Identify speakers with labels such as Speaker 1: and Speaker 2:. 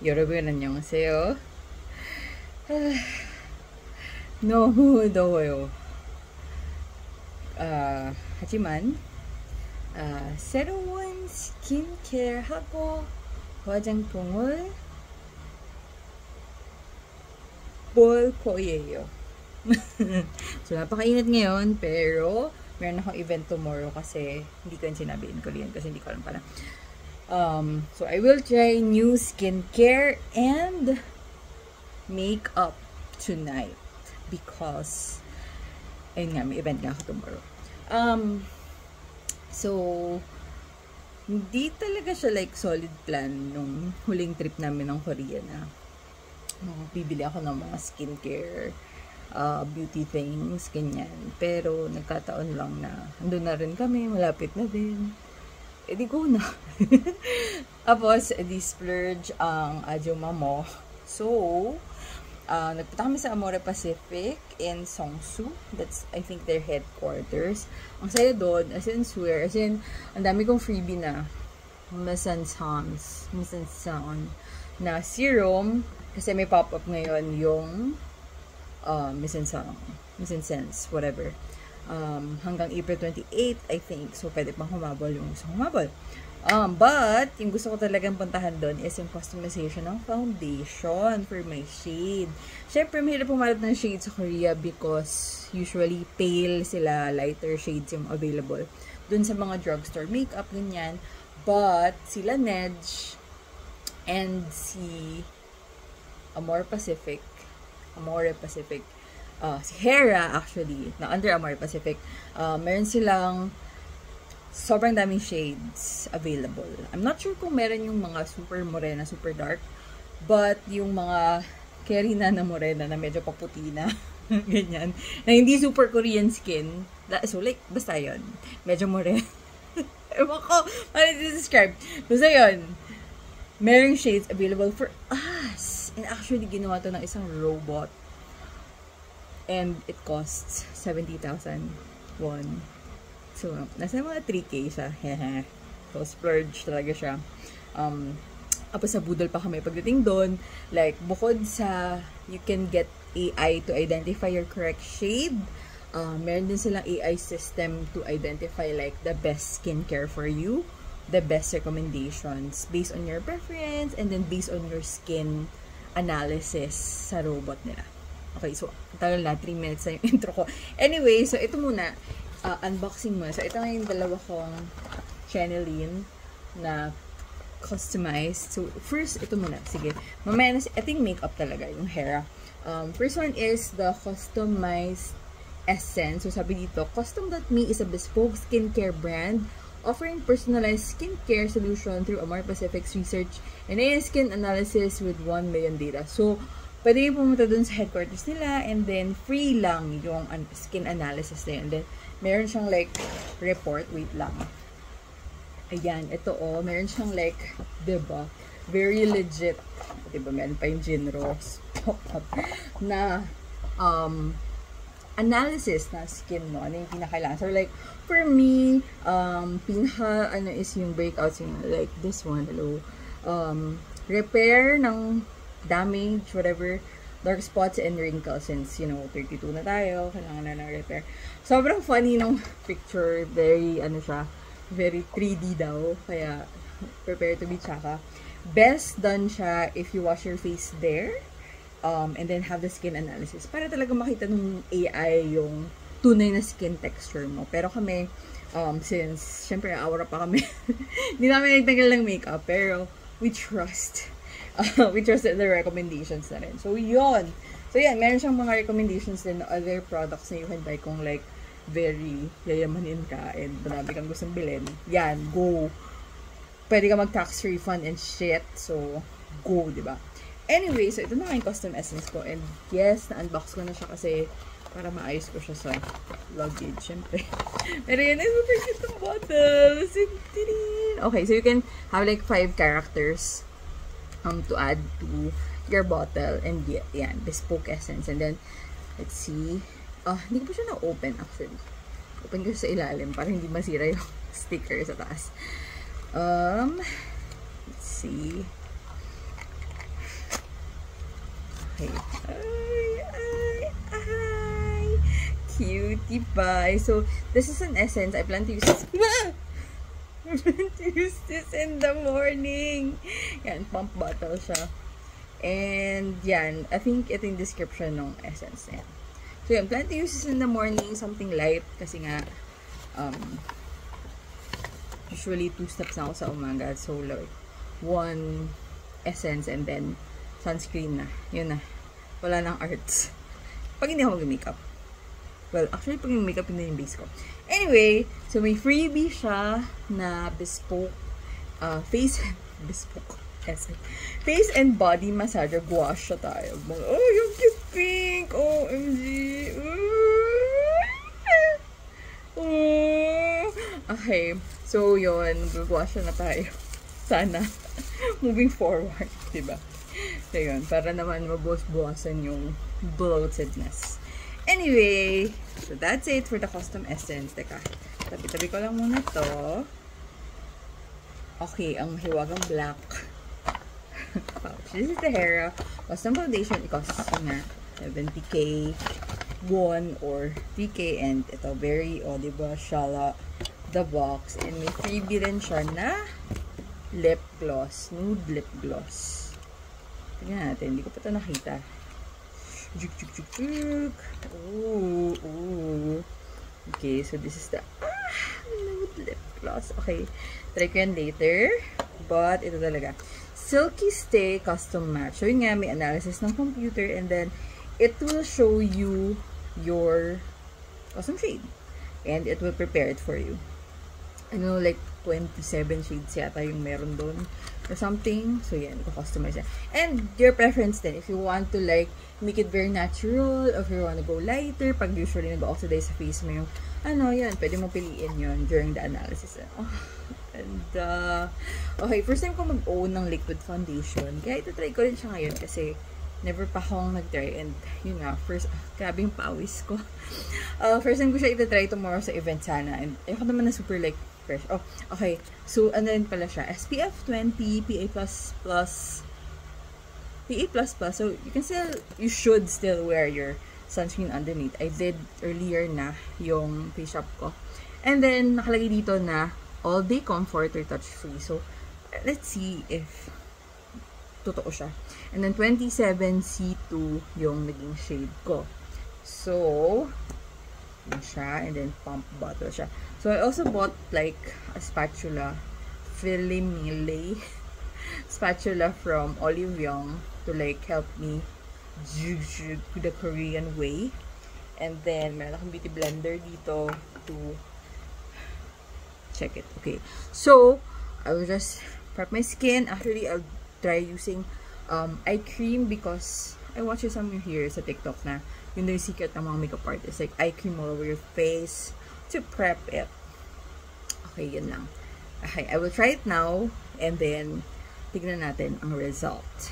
Speaker 1: 여러분 안녕하세요. 너무 더워요. 하지만 새로운 스킨케어하고 화장품을 볼 거예요. So, napakainit ngayon, pero meron akong event tomorrow kasi hindi ko yung sinabi in Korean kasi hindi ko alam pala. So, I will try new skincare and makeup tonight because ayun nga, may event nga ako tomorrow. So, hindi talaga siya like solid plan nung huling trip namin ng Korea na bibili ako ng mga skincare beauty things, ganyan. Pero nagkataon lang na andun na rin kami, malapit na din. E di go na. Tapos, di splurge ang Ajuma mo. So, nagpunta kami sa Amore Pacific in Seongsu. That's, I think, their headquarters. Ang saya doon, as in swear, as in, ang dami kong freebie na Misansan na serum. Kasi may pop-up ngayon yung Misansense, whatever. Hanggang April 28, I think. So, pwede pang humabol yung gusto humabol. But, yung gusto ko talagang puntahan doon is yung customization ng foundation for my shade. Siyempre, mahirap pumalap ng shade sa Korea because usually pale sila, lighter shades yung available. Doon sa mga drugstore makeup, ganyan. But, sila Nedge and si Amore Pacific, si Hera actually, na under Amore Pacific, meron silang sobrang daming shades available. I'm not sure kung meron yung mga super morena, super dark, but yung mga Kerina na morena na medyo paputi na, ganyan, na hindi super Korean skin, so like, basta yun, medyo morena. Ewan ko, paano i-describe? Basta yun, merong shades available for us. And actually, ginawa to ng isang robot. And it costs 70,000 won. So, nasa mga 3K siya. So, splurge talaga siya. Tapos sa Budol pa kami pagdating doon. Like, bukod sa you can get AI to identify your correct shade, meron din silang AI system to identify like the best skincare for you, the best recommendations based on your preference, and then based on your skin analysis sa robot nila. Okay, so, tagal na, 3 minutes na yung intro ko. Anyway, so, ito muna, unboxing mo. So, ito nga yung dalawa kong Channeline na customized. So, first, ito muna. Sige. Mamaya na, I think makeup talaga, yung Hera. First one is the customized essence. So, sabi dito, Custom.me is a bespoke skincare brand offering personalized skincare solution through Amore Pacific's research and AI skin analysis with 1 million data. So, pwede yung pumunta dun sa headquarters nila and then free lang yung skin analysis na yun. And then, meron siyang like report. Wait lang. Ayan, ito meron siyang like, diba? Very legit. Diba, meron pa yung Jinros na analysis na skin mo. Ano yung pinakailangan. So, like, for me, ano is yung breakouts yung like this one, hello. Repair ng damage, whatever, dark spots and wrinkles since, 32 na tayo, kailangan na ng repair. Sobrang funny ng picture, very, very 3D daw, kaya prepare to be tsaka. Best done siya if you wash your face there, and then have the skin analysis, para talaga makita ng AI yung tunay na skin texture mo. Pero kami, since, syempre, aura pa kami, hindi namin nagtagal ng makeup, pero we trust the recommendations na rin. So, yun. So, yan. Meron siyang mga recommendations din na other products na you can buy kung like, very yayamanin ka and marami kang gustong bilhin. Yan. Go. Pwede ka mag-tax refund and shit. So, go, diba? Anyway, so ito na yung custom essence ko. And yes, na-unbox ko na siya kasi para maayos ko siya sa luggage, syempre. Pero yun, ay super cute ng bottle. Okay, so you can have like 5 characters to add to your bottle. And yan, bespoke essence. And then, let's see. Hindi ko pa siya na-open actually. Open ko siya sa ilalim para hindi masira yung sticker sa taas. Let's see. beauty pie. So, this is an essence. I plan to use this. I plan to use this in the morning. Yan, pump bottle siya. And, yan. I think ito yung description ng essence na yan. So, yan. Plan to use this in the morning. Something light. Kasi nga, usually 2 steps na ako sa umaga. So, like, 1 essence and then sunscreen na. Yun na. Wala nang arts. Pag hindi ako mag-makeup. Well, actually, pag yung makeup, hindi yung base ko. Anyway, so may freebie siya na bespoke face and body massager. Gouache siya tayo. Oh, yung cute pink! OMG! Okay. So, yun. Gouache na tayo. Sana. Moving forward. Diba? So, yun. Para naman mabuwas-buwasan yung bloatedness. Anyway, so that's it for the custom essence. Teka, tabi-tabi ko lang muna to. Okay, ang hiwagang black pouch. This is the Hera custom foundation. It costs na 70k won or 3k, and ito very, diba, shala the box, and may freebie rin siya na lip gloss, nude lip gloss. Tingnan natin, hindi ko pa ito nakita. Ooh. Okay, so this is the nude lip gloss. Okay, try ko yan later. But, ito talaga. Silky Stay Custom Match. So, yun nga, may analysis ng computer, and then, it will show you your custom shade. And it will prepare it for you. I know, like, 27 shades yata yung meron doon or something. So, yan, customize yan. And your preference then, if you want to, like, make it very natural, or if you want to go lighter, pag usually nag-oxidize sa face mo yung, yan, pwede mo piliin yun during the analysis. Oh, and, okay, first time ko mag-own ng liquid foundation. Kaya ito try ko rin siya ngayon kasi never pa akong nag-try, and yun nga, grabe yung pawis ko. First time ko siya ito-try tomorrow sa event sana, and ayoko naman na super, like, fresh. Oh, okay. So, ano rin pala siya? SPF 20, PA++. So, you should still wear your sunscreen underneath. I did earlier na yung face shop ko. And then, nakalagay dito na all-day comfort or touch-free. So, let's see if totoo siya. And then, 27C2 yung naging shade ko. So, yun siya. And then, pump bottle siya. So, I also bought, like, a spatula, Filimile spatula from Olive Young to, like, help me the Korean way. And then, meron akong beauty blender dito to check it. Okay. So, I will just prep my skin. Actually, I'll try using eye cream because I watch some here sa TikTok na yun yung secret ng mga makeup artists. Like, eye cream all over your face to prep it. Okay, yun lang. Okay, I will try it now and then tignan natin ang result.